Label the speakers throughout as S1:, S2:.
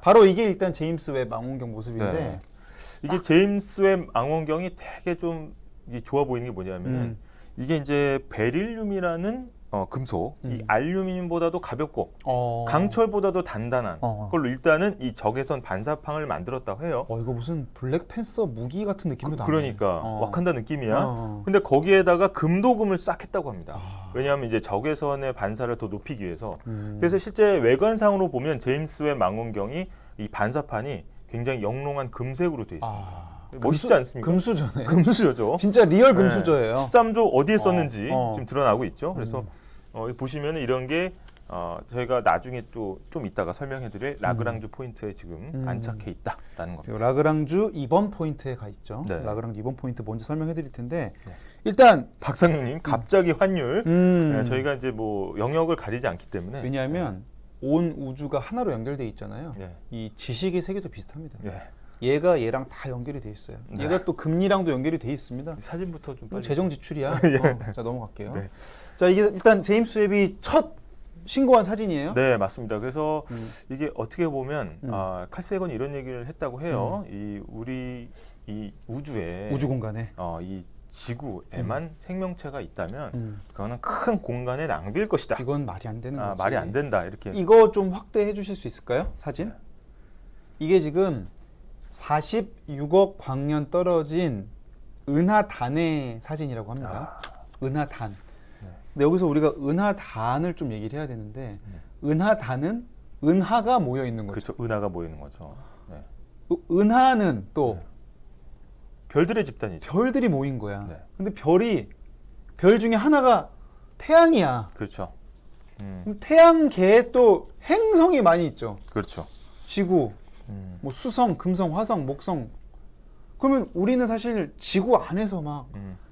S1: 바로 이게 일단 제임스 웹 망원경 모습인데
S2: 네. 이게 제임스 웹 망원경이 되게 좀 이게 좋아 보이는 게 뭐냐면은 이게 이제 베릴륨이라는 금속, 이 알루미늄보다도 가볍고 강철보다도 단단한 걸로 일단은 이 적외선 반사판을 만들었다고 해요.
S1: 이거 무슨 블랙팬서 무기 같은 느낌도 나네.
S2: 그러니까 와칸다 느낌이야. 근데 거기에다가 금도금을 싹 했다고 합니다. 왜냐하면 이제 적외선의 반사를 더 높이기 위해서. 그래서 실제 외관상으로 보면 제임스 웹 망원경이 이 반사판이 굉장히 영롱한 금색으로 되어 있습니다. 멋있지 않습니까?
S1: 금수저네.
S2: 금수저죠.
S1: 진짜 리얼 금수저예요.
S2: 13조 어디에 썼는지 지금 드러나고 있죠. 그래서 보시면 이런 게 저희가 나중에 또 좀 이따가 설명해드릴 라그랑주 포인트에 지금 안착해 있다라는 겁니다.
S1: 라그랑주 2번 포인트에 가 있죠.
S2: 네.
S1: 라그랑주 2번 포인트 먼저 설명해드릴 텐데
S2: 네.
S1: 일단
S2: 박상용님 갑자기 환율 네, 저희가 이제 뭐 영역을 가리지 않기 때문에
S1: 왜냐하면 온 우주가 하나로 연결돼 있잖아요.
S2: 네.
S1: 이 지식의 세계도 비슷합니다.
S2: 네.
S1: 얘가 얘랑 다 연결이 돼 있어요.
S2: 네.
S1: 얘가 또 금리랑도 연결이 돼 있습니다.
S2: 사진부터 좀 빨리.
S1: 재정 지출이야.
S2: 예.
S1: 자 넘어갈게요.
S2: 네.
S1: 자 이게 일단 제임스 웹이 첫 신고한 사진이에요.
S2: 네, 맞습니다. 그래서 이게 어떻게 보면 칼 세건이 이런 얘기를 했다고 해요. 우리 이 우주에
S1: 우주 공간에
S2: 이 지구에만 생명체가 있다면 그거는 큰 공간의 낭비일 것이다.
S1: 이건 말이 안 되는 거지.
S2: 말이 안 된다. 이렇게.
S1: 이거 좀 확대해 주실 수 있을까요? 사진?
S2: 네.
S1: 이게 지금 46억 광년 떨어진 은하단의 사진이라고 합니다. 은하단. 근데 여기서 우리가 은하단을 좀 얘기를 해야 되는데 은하단은 은하가 모여 있는 거죠.
S2: 그렇죠. 은하가 모이는 거죠. 네.
S1: 은하는 또
S2: 별들의 집단이죠.
S1: 별들이 모인 거야.
S2: 네.
S1: 근데 별 중에 하나가 태양이야.
S2: 그렇죠.
S1: 그럼 태양계에 또 행성이 많이 있죠.
S2: 그렇죠.
S1: 지구, 뭐 수성, 금성, 화성, 목성. 그러면 우리는 사실 지구 안에서 막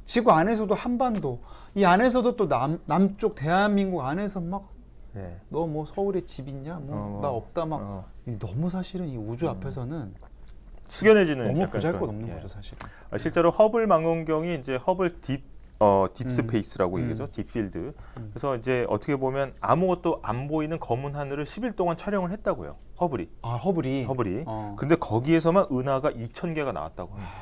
S1: 지구 안에서도 한반도, 이 안에서도 또 남쪽 대한민국 안에서 막 너 뭐 서울에 집 있냐? 뭐 나 없다 막 너무 사실은 이 우주 앞에서는
S2: 숙연해지는
S1: 너무
S2: 약간
S1: 보잘것없는
S2: 그런,
S1: 거죠 사실.
S2: 실제로 허블 망원경이 이제 허블 딥스페이스라고 얘기하죠. 딥필드. 그래서 이제 어떻게 보면 아무것도 안 보이는 검은 하늘을 10일 동안 촬영을 했다고요. 허블이.
S1: 허블이.
S2: 근데 거기에서만 은하가 2,000개가 나왔다고 합니다.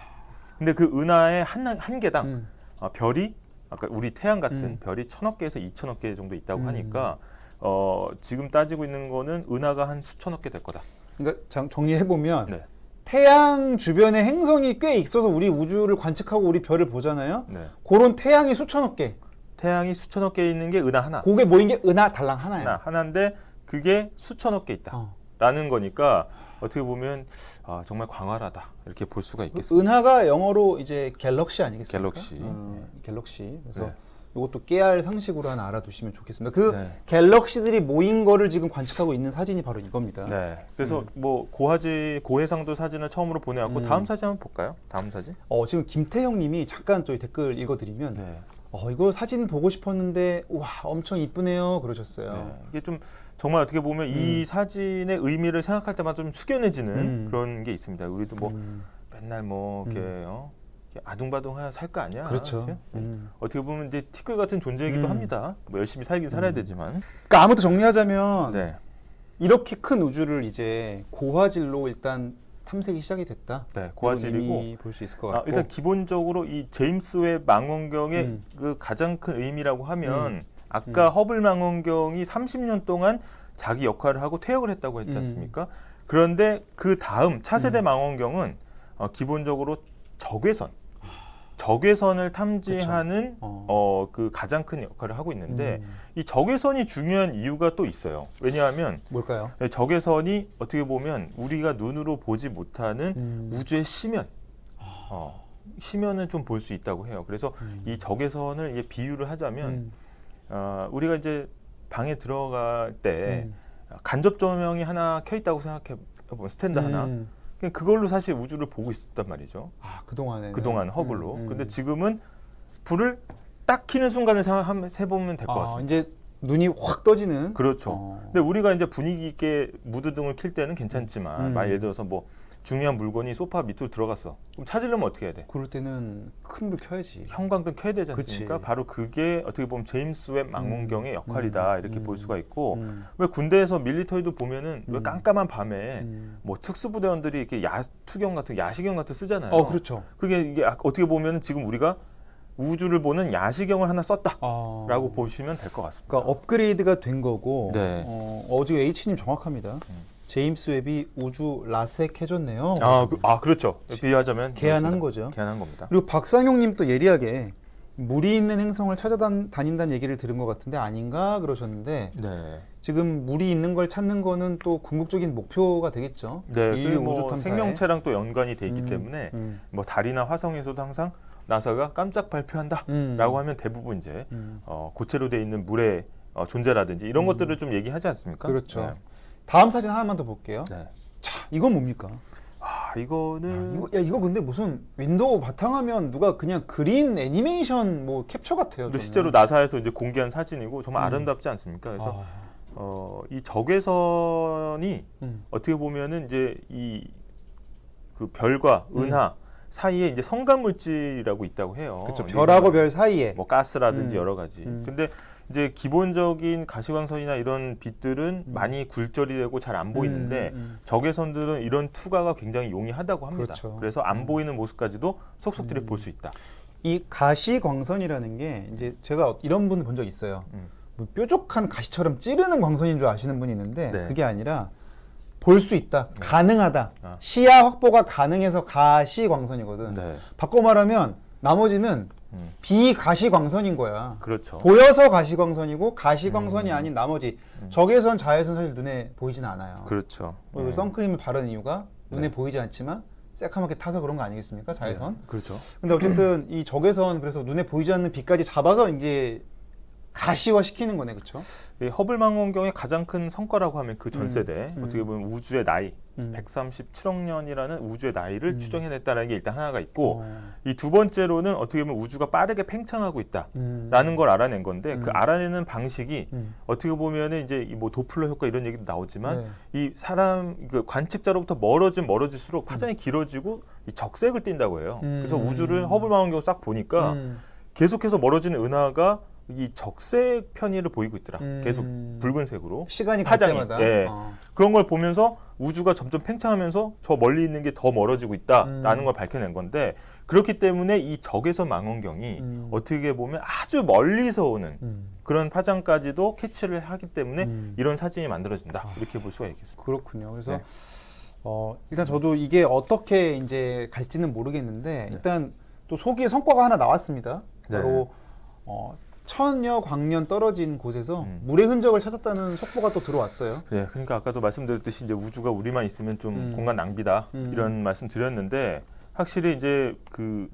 S2: 근데 그 은하의 한 개당 별이 아까 우리 태양 같은 별이 1,000억 개에서 2,000억 개 정도 있다고 하니까 지금 따지고 있는 거는 은하가 한 수천억 개 될 거다.
S1: 그러니까 정리해 보면
S2: 네.
S1: 태양 주변에 행성이 꽤 있어서 우리 우주를 관측하고 우리 별을 보잖아요.
S2: 네.
S1: 그런 태양이 수천억 개.
S2: 태양이 수천억 개 있는 게 은하 하나.
S1: 그게 모인 게 은하 달랑 하나야.
S2: 하나인데 그게 수천억 개 있다라는 거니까 어떻게 보면 정말 광활하다 이렇게 볼 수가 있겠습니다.
S1: 은하가 영어로 이제 갤럭시 아니겠습니까?
S2: 갤럭시.
S1: 갤럭시. 그래서
S2: 네.
S1: 이것도 깨알 상식으로 하나 알아두시면 좋겠습니다. 그 갤럭시들이 모인 거를 지금 관측하고 있는 사진이 바로 이겁니다.
S2: 네. 그래서 뭐 고해상도 사진을 처음으로 보내왔고 다음 사진 한번 볼까요? 다음 사진.
S1: 지금 김태형님이 잠깐 또 댓글 읽어드리면 이거 사진 보고 싶었는데 와 엄청 이쁘네요 그러셨어요.
S2: 네. 이게 좀 정말 어떻게 보면 이 사진의 의미를 생각할 때마다 좀 숙연해지는 그런 게 있습니다. 우리도 뭐 맨날 뭐 이렇게 아둥바둥 살 거 아니야.
S1: 그렇죠.
S2: 어떻게 보면 이제 티끌 같은 존재이기도 합니다. 뭐 열심히 살긴 살아야 되지만.
S1: 그러니까 아무튼 정리하자면
S2: 네.
S1: 이렇게 큰 우주를 이제 고화질로 일단 탐색이 시작이 됐다.
S2: 네, 고화질이고
S1: 볼 수 있을 것 같고.
S2: 일단 기본적으로 이 제임스 웹 망원경의 그 가장 큰 의미라고 하면 아까 허블 망원경이 30년 동안 자기 역할을 하고 퇴역을 했다고 했지 않습니까? 그런데 그 다음 차세대 망원경은 기본적으로 적외선을 탐지하는 그 가장 큰 역할을 하고 있는데 이 적외선이 중요한 이유가 또 있어요. 왜냐하면
S1: 뭘까요?
S2: 적외선이 어떻게 보면 우리가 눈으로 보지 못하는 우주의 심연을 좀 볼 수 있다고 해요. 그래서 이 적외선을 이제 비유를 하자면 우리가 이제 방에 들어갈 때 간접 조명이 하나 켜 있다고 생각해 보면 스탠드 하나. 그걸로 사실 우주를 보고 있었단 말이죠. 그동안 허블로. 근데 지금은 불을 딱 켜는 순간을 해보면 될 것 같습니다.
S1: 이제 눈이 확 떠지는.
S2: 그렇죠. 근데 우리가 이제 분위기 있게 무드등을 킬 때는 괜찮지만 만약 예를 들어서 뭐 중요한 물건이 소파 밑으로 들어갔어. 그럼 찾으려면 어떻게 해야 돼?
S1: 그럴 때는 큰 불 켜야지.
S2: 형광등 켜야 되지 않습니까?
S1: 그치.
S2: 바로 그게 어떻게 보면 제임스 웹 망원경의 역할이다 이렇게 볼 수가 있고
S1: 음.
S2: 왜 군대에서 밀리터리도 보면은 왜 깜깜한 밤에
S1: 음.
S2: 뭐 특수부대원들이 이렇게 투경 같은 야시경 같은 거 쓰잖아요.
S1: 그렇죠.
S2: 그게 이게 어떻게 보면은 지금 우리가 우주를 보는 야시경을 하나 썼다라고 보시면 될 것 같습니다.
S1: 그러니까 업그레이드가 된 거고.
S2: 네.
S1: 지금 H님 정확합니다. 제임스 웹이 우주 라섹해줬네요.
S2: 그렇죠. 비유하자면
S1: 개안한 거죠.
S2: 개안한 겁니다.
S1: 그리고 박상용님 또 예리하게 물이 있는 행성을 찾아다닌다는 얘기를 들은 것 같은데 아닌가 그러셨는데
S2: 네.
S1: 지금 물이 있는 걸 찾는 거는 또 궁극적인 목표가 되겠죠.
S2: 네.
S1: 인류
S2: 그리고
S1: 우주
S2: 뭐
S1: 탐사에.
S2: 생명체랑 또 연관이 돼 있기 때문에 뭐 달이나 화성에서도 항상 나사가 깜짝 발표한다라고 하면 대부분 이제 고체로 돼 있는 물의 존재라든지 이런 것들을 좀 얘기하지 않습니까?
S1: 그렇죠.
S2: 네.
S1: 다음 사진 하나만 더 볼게요.
S2: 네.
S1: 자, 이건 뭡니까?
S2: 이거는
S1: 이거 근데 무슨 윈도우 바탕화면 누가 그냥 그린 애니메이션 뭐 캡처 같아요. 저는.
S2: 실제로 나사에서 이제 공개한 사진이고 정말 아름답지 않습니까? 그래서 이 적외선이 어떻게 보면은 이제 이 그 별과 은하 사이에 이제 성간 물질이라고 있다고 해요.
S1: 그렇죠. 별하고 별 사이에
S2: 뭐 가스라든지 여러 가지. 근데 이제 기본적인 가시광선이나 이런 빛들은 많이 굴절이 되고 잘 안 보이는데 적외선들은 이런 투과가 굉장히 용이하다고 합니다.
S1: 그렇죠.
S2: 그래서 안 보이는 모습까지도 속속들이 볼 수 있다.
S1: 이 가시광선이라는 게 이제 제가 이런 분 본 적 있어요. 뭐 뾰족한 가시처럼 찌르는 광선인 줄 아시는 분이 있는데
S2: 네.
S1: 그게 아니라 볼 수 있다, 가능하다, 시야 확보가 가능해서 가시광선이거든.
S2: 네.
S1: 바꿔 말하면 나머지는 비가시광선인 거야.
S2: 그렇죠.
S1: 보여서 가시광선이고 가시광선이 아닌 나머지 적외선, 자외선 사실 눈에 보이진 않아요.
S2: 그렇죠.
S1: 선크림을 바른 이유가 눈에 보이지 않지만 새카맣게 타서 그런 거 아니겠습니까? 자외선.
S2: 네. 그렇죠.
S1: 근데 어쨌든 이 적외선 그래서 눈에 보이지 않는 빛까지 잡아서 이제 가시화 시키는 거네, 그렇죠?
S2: 허블 망원경의 가장 큰 성과라고 하면 그 전 세대 어떻게 보면 우주의 나이 137억 년이라는 우주의 나이를 추정해냈다는 게 일단 하나가 있고 이 두 번째로는 어떻게 보면 우주가 빠르게 팽창하고 있다라는 걸 알아낸 건데 그 알아내는 방식이 어떻게 보면은 이제 뭐 도플러 효과 이런 얘기도 나오지만 이 사람 그 관측자로부터 멀어질수록 파장이 길어지고 이 적색을 띈다고 해요. 그래서 우주를 허블 망원경 싹 보니까 계속해서 멀어지는 은하가 이 적색 편의를 보이고 있더라. 계속 붉은색으로
S1: 시간이 갈
S2: 파장이.
S1: 때마다.
S2: 예. 그런 걸 보면서 우주가 점점 팽창하면서 저 멀리 있는 게 더 멀어지고 있다라는 걸 밝혀낸 건데 그렇기 때문에 이 적외선 망원경이 어떻게 보면 아주 멀리서 오는 그런 파장까지도 캐치를 하기 때문에 이런 사진이 만들어진다. 이렇게 볼 수가 있겠습니다.
S1: 그렇군요. 그래서
S2: 네.
S1: 일단 저도 이게 어떻게 이제 갈지는 모르겠는데 일단 또 소기의 성과가 하나 나왔습니다. 바로 천여 광년 떨어진 곳에서 물의 흔적을 찾았다는 속보가 또 들어왔어요.
S2: 네, 그러니까 아까도 말씀드렸듯이 이제 우주가 우리만 있으면 좀 공간 낭비다 이런 말씀 드렸는데 확실히 이제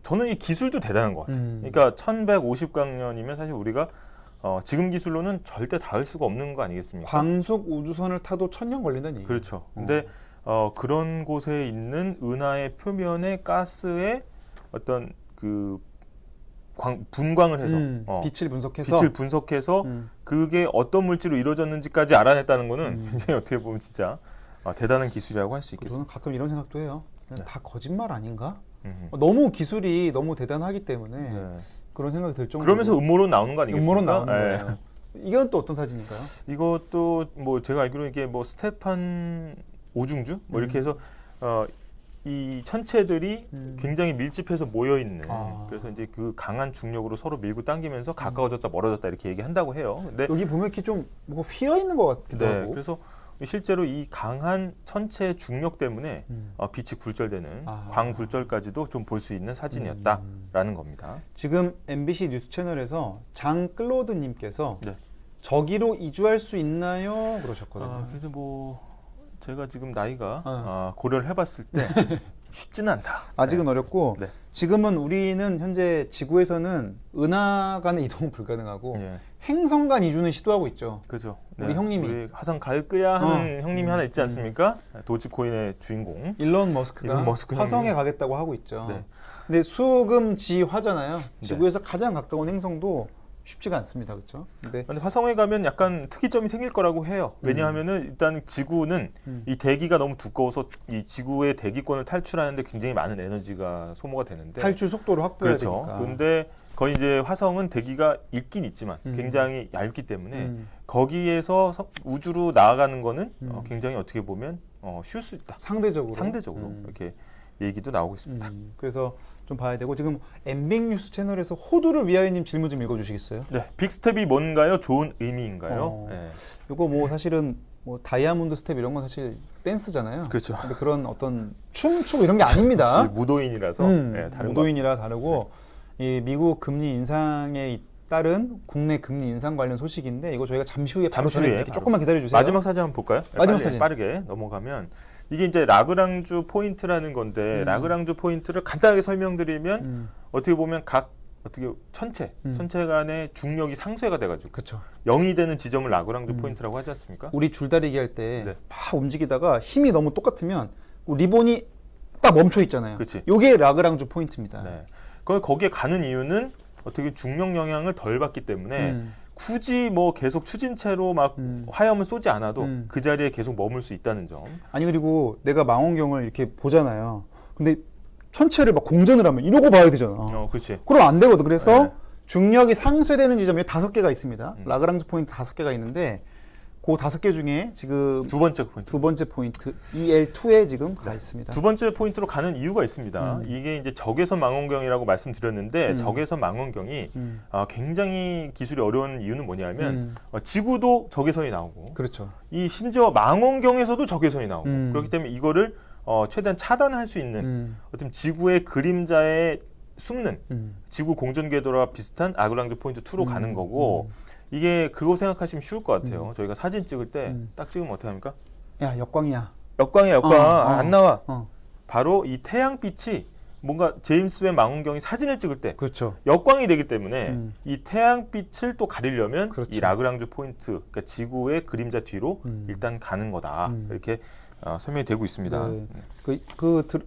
S2: 저는 이 기술도 대단한 것 같아요. 그러니까 1150광년이면 사실 우리가 지금 기술로는 절대 닿을 수가 없는 거 아니겠습니까?
S1: 광속 우주선을 타도 1000년 걸린다는 얘기예요.
S2: 그렇죠. 근데 그런 곳에 있는 은하의 표면의 가스의 어떤 분광을 해서
S1: 빛을 분석해서
S2: 그게 어떤 물질로 이루어졌는지까지 알아냈다는 거는 굉장히 어떻게 보면 진짜 대단한 기술이라고 할 수 있겠습니다.
S1: 저는 가끔 이런 생각도 해요. 다 거짓말 아닌가? 너무 기술이 너무 대단하기 때문에 그런 생각이 들 정도로.
S2: 그러면서 음모론 나오는 거 아니겠습니까?
S1: 음모론 나오는 거예요. 이건 또 어떤 사진인가요?
S2: 이것도 뭐 제가 알기로 이게 뭐 스테판 오중주 뭐 이렇게 해서 이 천체들이 굉장히 밀집해서 모여 있는 그래서 이제 그 강한 중력으로 서로 밀고 당기면서 가까워졌다 멀어졌다 이렇게 얘기한다고 해요. 근데
S1: 여기 보면 이렇게 좀 뭐가 휘어 있는 것 같기도 하고.
S2: 그래서 실제로 이 강한 천체 중력 때문에 빛이 굴절되는 광 굴절까지도 좀 볼 수 있는 사진이었다라는 겁니다.
S1: 지금 MBC 뉴스 채널에서 장클로드님께서 저기로 이주할 수 있나요? 그러셨거든요.
S2: 그래서 뭐 제가 지금 나이가 고려를 해봤을 때 쉽지는 않다.
S1: 아직은 어렵고 지금은 우리는 현재 지구에서는 은하 간의 이동은 불가능하고 행성 간 이주는 시도하고 있죠.
S2: 그죠.
S1: 우리 형님이
S2: 우리 화성 갈 거야 하는 형님이 하나 있지 않습니까? 도지코인의 주인공
S1: 일론 머스크가 화성에 가겠다고 하고 있죠. 근데 수금지화잖아요. 지구에서 가장 가까운 행성도 쉽지가 않습니다. 그렇죠? 근데
S2: 근데 화성에 가면 약간 특이점이 생길 거라고 해요. 왜냐하면은 일단 지구는 이 대기가 너무 두꺼워서 이 지구의 대기권을 탈출하는데 굉장히 많은 에너지가 소모가 되는데
S1: 탈출 속도를 확보해야
S2: 그렇죠.
S1: 되니까.
S2: 근데 거의 이제 화성은 대기가 있긴 있지만 굉장히 얇기 때문에 거기에서 우주로 나아가는 거는 굉장히 어떻게 보면 쉬울 수 있다.
S1: 상대적으로
S2: 이렇게 얘기도 나오고 있습니다.
S1: 그래서 좀 봐야 되고 지금 MBC 뉴스 채널에서 호두를 위하여님 질문 좀 읽어주시겠어요?
S2: 네, 빅스텝이 뭔가요? 좋은 의미인가요? 네.
S1: 이거 뭐 사실은 뭐 다이아몬드 스텝 이런 건 사실 댄스잖아요.
S2: 그렇죠.
S1: 근데 그런 어떤 춤추고 이런 게 아닙니다.
S2: 무도인이라서 네, 다른
S1: 무도인이라 다르고 이 미국 금리 인상에 따른 국내 금리 인상 관련 소식인데 이거 저희가 잠시 후에 이렇게 조금만 기다려 주세요.
S2: 마지막 사진 한번 볼까요?
S1: 마지막 사진
S2: 빠르게 넘어가면 이게 이제 라그랑주 포인트라는 건데 라그랑주 포인트를 간단하게 설명드리면 어떻게 보면 어떻게 천체 간의 중력이 상쇄가 돼가지고
S1: 그렇죠.
S2: 0이 되는 지점을 라그랑주 포인트라고 하지 않습니까?
S1: 우리 줄다리기 할 때
S2: 네.
S1: 막 움직이다가 힘이 너무 똑같으면 리본이 딱 멈춰 있잖아요.
S2: 그치.
S1: 요게 라그랑주 포인트입니다.
S2: 네. 거기에 가는 이유는 어떻게 중력 영향을 덜 받기 때문에 굳이 뭐 계속 추진체로 막 화염을 쏘지 않아도 그 자리에 계속 머물 수 있다는 점.
S1: 아니 그리고 내가 망원경을 이렇게 보잖아요. 근데 천체를 막 공전을 하면 이러고 봐야 되잖아.
S2: 그렇지.
S1: 그럼 안 되거든. 그래서
S2: 네.
S1: 중력이 상쇄되는 지점이 5개가 있습니다. 라그랑주 포인트 5개가 있는데 그 5개 중에 지금
S2: 두 번째 포인트
S1: EL2에 지금 가 있습니다.
S2: 두 번째 포인트로 가는 이유가 있습니다. 이게 이제 적외선 망원경이라고 말씀드렸는데 적외선 망원경이 굉장히 기술이 어려운 이유는 뭐냐면 지구도 적외선이 나오고
S1: 그렇죠.
S2: 이 심지어 망원경에서도 적외선이 나오고 그렇기 때문에 이거를 최대한 차단할 수 있는 어떤 지구의 그림자에 숨는 지구 공전 궤도와 비슷한 라그랑주 포인트 2로 가는 거고 이게 그거 생각하시면 쉬울 것 같아요. 저희가 사진 찍을 때 딱 찍으면 어떻게 합니까?
S1: 야 역광이야.
S2: 역광이야 역광. 안 나와.
S1: 바로
S2: 이 태양빛이 뭔가 제임스 웹 망원경이 사진을 찍을 때
S1: 그렇죠.
S2: 역광이 되기 때문에 이 태양빛을 또 가리려면
S1: 그렇죠.
S2: 이 라그랑주 포인트, 그러니까 지구의 그림자 뒤로 일단 가는 거다. 이렇게 설명이 되고 있습니다.
S1: 네.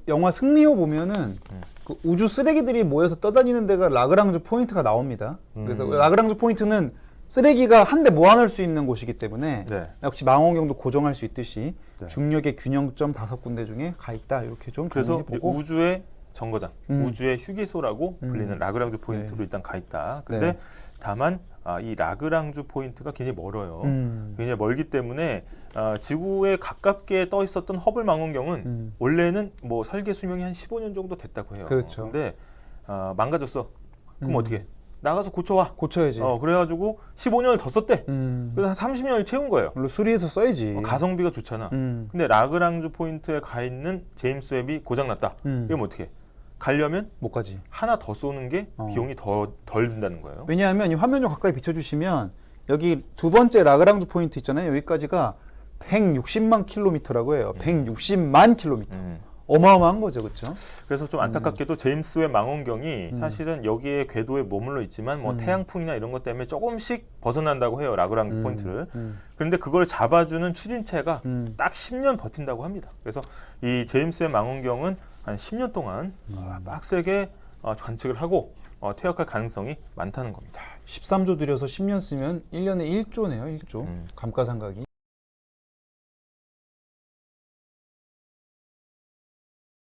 S1: 영화 승리호 보면은 그 우주 쓰레기들이 모여서 떠다니는 데가 라그랑주 포인트가 나옵니다. 그래서 라그랑주 포인트는 쓰레기가 한데 모아놓을 수 있는 곳이기 때문에
S2: 네.
S1: 역시 망원경도 고정할 수 있듯이
S2: 네.
S1: 중력의 균형점 5군데 중에 가 있다 이렇게 좀
S2: 그래서
S1: 정리해보고
S2: 우주의 정거장, 우주의 휴게소라고 불리는 라그랑주 포인트로
S1: 네.
S2: 일단 가 있다. 근데
S1: 네.
S2: 다만 이 라그랑주 포인트가 굉장히 멀어요. 굉장히 멀기 때문에 지구에 가깝게 떠 있었던 허블 망원경은 원래는 뭐 설계 수명이 한 15년 정도 됐다고 해요.
S1: 그렇죠.
S2: 근데 망가졌어. 그럼 어떻게? 나가서 고쳐와.
S1: 고쳐야지.
S2: 그래가지고 15년을 더 썼대. 그래서 한 30년을 채운 거예요.
S1: 물론 수리해서 써야지.
S2: 가성비가 좋잖아. 근데 라그랑주 포인트에 가 있는 제임스 웹이 고장났다. 이러면 어떻게? 가려면
S1: 못 가지.
S2: 하나 더 쏘는 게 비용이 덜 든다는 거예요.
S1: 왜냐하면 이 화면 좀 가까이 비춰주시면 여기 두 번째 라그랑주 포인트 있잖아요. 여기까지가 160만 킬로미터라고 해요. 160만 킬로미터. 어마어마한 거죠, 그렇죠?
S2: 그래서 좀 안타깝게도 제임스 웹 망원경이 사실은 여기에 궤도에 머물러 있지만 뭐 태양풍이나 이런 것 때문에 조금씩 벗어난다고 해요, 라그랑주 포인트를. 그런데 그걸 잡아주는 추진체가 딱 10년 버틴다고 합니다. 그래서 이 제임스 웹 망원경은 한 10년 동안 빡세게 관측을 하고 퇴역할 가능성이 많다는 겁니다.
S1: 13조 들여서 10년 쓰면 1년에 1조네요, 1조. 감가상각이.